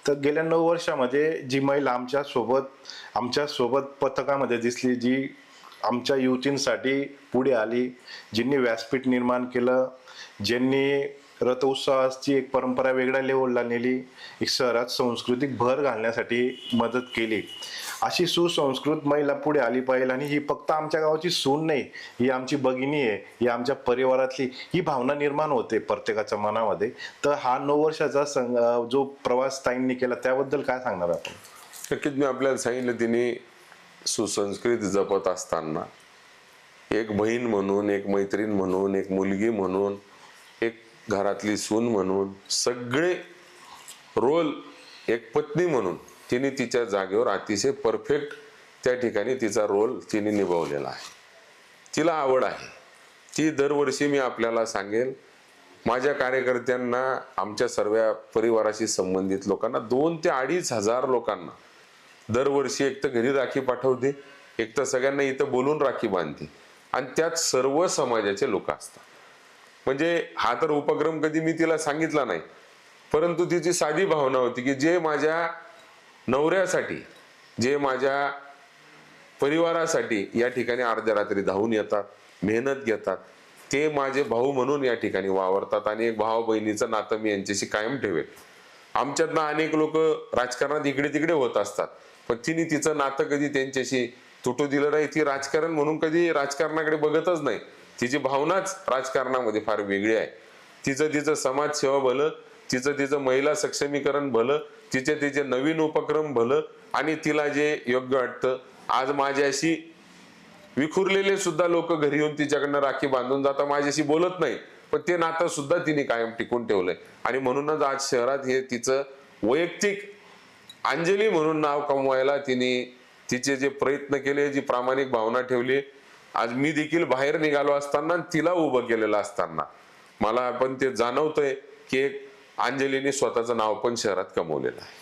तर गेल्या 9 वर्षामध्ये जी महिला आमच्या सोबत पथकामध्ये दिसली, जी आमच्या युवतींसाठी पुढे आली, ज्यांनी व्यासपीठ निर्माण केलं, ज्यांनी रथोत्सवाची एक परंपरा वेगळ्या लेवलला नेली, एक शहरात सांस्कृतिक भर घालण्यासाठी मदत केली, अशी सुसंस्कृत महिला पुढे आली पाहिजे. आणि ही फक्त आमच्या गावाची सून नाही, ही आमची भगिनी आहे, ही आमच्या परिवारातली, ही भावना निर्माण होते प्रत्येकाच्या मनामध्ये. तर हा 9 वर्षाचा जो प्रवास ताईंनी केला त्याबद्दल काय सांगणार आपण? नक्कीच मी आपल्याला सांगितलं, तिने सुसंस्कृत जपत असताना एक बहीण म्हणून, एक मैत्रीण म्हणून, एक मुलगी म्हणून, एक घरातली सून म्हणून, सगळे रोल एक पत्नी म्हणून तिने तिच्या जागेवर अतिशय परफेक्ट त्या ठिकाणी तिचा रोल तिने निभावलेला आहे. तिला आवड आहे. ती दरवर्षी मी आपल्याला सांगेल, माझ्या कार्यकर्त्यांना, आमच्या सर्व परिवाराशी संबंधित लोकांना 2,000 ते 2,500 लोकांना दरवर्षी एक तर घरी राखी पाठवते, एक तर सगळ्यांना इथं बोलून राखी बांधते, आणि त्यात सर्व समाजाचे लोक असतात. म्हणजे हा तर उपक्रम कधी मी तिला सांगितला नाही, परंतु तिची साधी भावना होती की जे माझ्या नवऱ्यासाठी, जे माझ्या परिवारासाठी या ठिकाणी अर्ध्या रात्री धावून येतात, मेहनत घेतात, ते माझे भाऊ म्हणून या ठिकाणी वावरतात, आणि एक भाऊ बहिणीचं नातं मी यांच्याशी कायम ठेवेल. आमच्यातनं अनेक लोक राजकारणात इकडे तिकडे होत असतात, पण तिने तिचं नातं कधी त्यांच्याशी तुटू दिलं नाही. ती राजकारण म्हणून कधी राजकारणाकडे बघतच नाही. तिची भावनाच राजकारणामध्ये फार वेगळी आहे. तिचं समाजसेवा भलं, तिचं महिला सक्षमीकरण भलं, तिचे नवीन उपक्रम भलं, आणि तिला जे योग्य वाटतं. आज माझ्याशी विखुरलेले सुद्धा लोक घरी येऊन तिच्याकडनं राखी बांधून जातात, माझ्याशी बोलत नाही, पण ते नातं सुद्धा तिने कायम टिकून ठेवलंय. आणि म्हणूनच आज शहरात हे तिचं वैयक्तिक अंजली म्हणून नाव कमवायला तिने तिचे जे प्रयत्न केले, जी प्रामाणिक भावना ठेवली, आज मी देखील बाहेर निघालो असताना, तिला उभं केलेलं असताना मला पण ते जाणवतंय की एक अंजलीने स्वतःचं नाव पण शहरात कमवलेलं आहे.